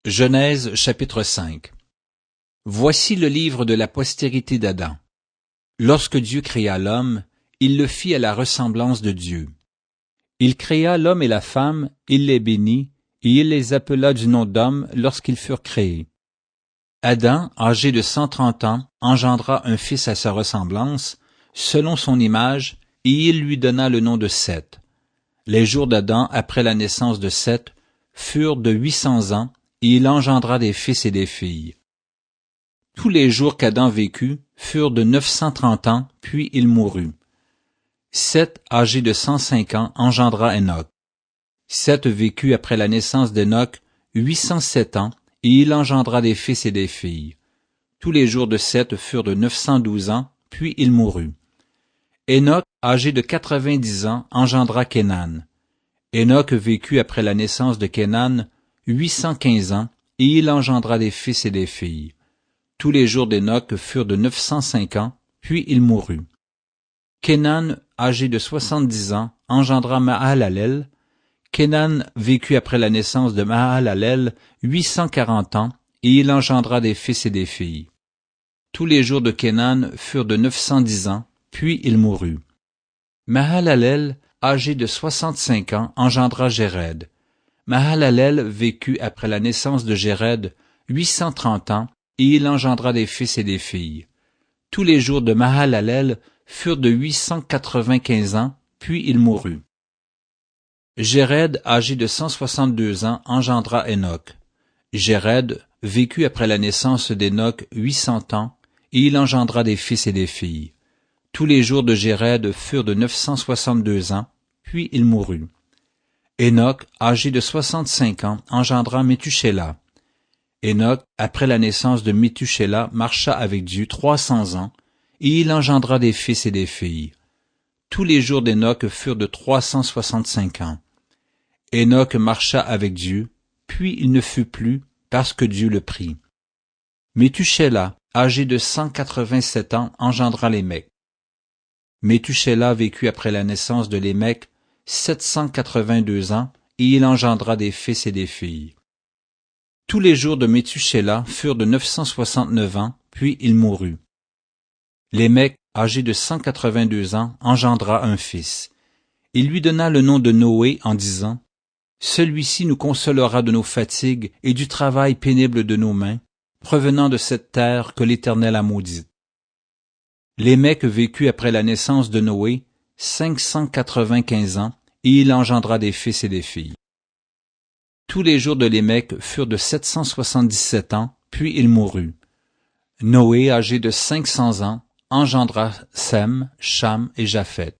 Genèse chapitre 5. Voici le livre de la postérité d'Adam. Lorsque Dieu créa l'homme, il le fit à la ressemblance de Dieu. Il créa l'homme et la femme, il les bénit, et il les appela du nom d'homme lorsqu'ils furent créés. Adam, âgé de 130 ans, engendra un fils à sa ressemblance, selon son image, et il lui donna le nom de Seth. Les jours d'Adam après la naissance de Seth furent de 800 ans, et il engendra des fils et des filles. Tous les jours qu'Adam vécut furent de 930 ans, puis il mourut. Seth, âgé de 105 ans, engendra Enoch. Seth vécut après la naissance d'Enoch 807 ans, et il engendra des fils et des filles. Tous les jours de Seth furent de 912 ans, puis il mourut. Enoch, âgé de 90 ans, engendra Kénan. Enoch vécut après la naissance de Kénan 815 ans, et il engendra des fils et des filles. Tous les jours d'Enoch furent de 905 ans, puis il mourut. Kénan, âgé de 70 ans, engendra Mahalalel. Kénan vécut après la naissance de Mahalalel 840 ans, et il engendra des fils et des filles. Tous les jours de Kénan furent de 910 ans, puis il mourut. Mahalalel, âgé de 65 ans, engendra Jéred. Mahalalel vécut après la naissance de Jéred 830 ans, et il engendra des fils et des filles. Tous les jours de Mahalalel furent de 895 ans, puis il mourut. Jéred, âgé de 162 ans, engendra Enoch. Jéred vécut après la naissance d'Enoch 800 ans, et il engendra des fils et des filles. Tous les jours de Jéred furent de 962 ans, puis il mourut. Enoch, âgé de 65 ans, engendra Méthusélah. Enoch, après la naissance de Méthusélah, marcha avec Dieu 300 ans, et il engendra des fils et des filles. Tous les jours d'Enoch furent de 365 ans. Enoch marcha avec Dieu, puis il ne fut plus, parce que Dieu le prit. Méthusélah, âgé de 187 ans, engendra Lémec. Méthusélah vécut après la naissance de Lémec 782 ans, et il engendra des fils et des filles. Tous les jours de Méthusélah furent de 969 ans, puis il mourut. Lémec, âgé de 182 ans, engendra un fils. Il lui donna le nom de Noé en disant « Celui-ci nous consolera de nos fatigues et du travail pénible de nos mains, provenant de cette terre que l'Éternel a maudite. » Lémec vécut après la naissance de Noé 595 ans, et il engendra des fils et des filles. Tous les jours de Lémec furent de 777 ans, puis il mourut. Noé, âgé de 500 ans, engendra Sem, Cham et Japheth.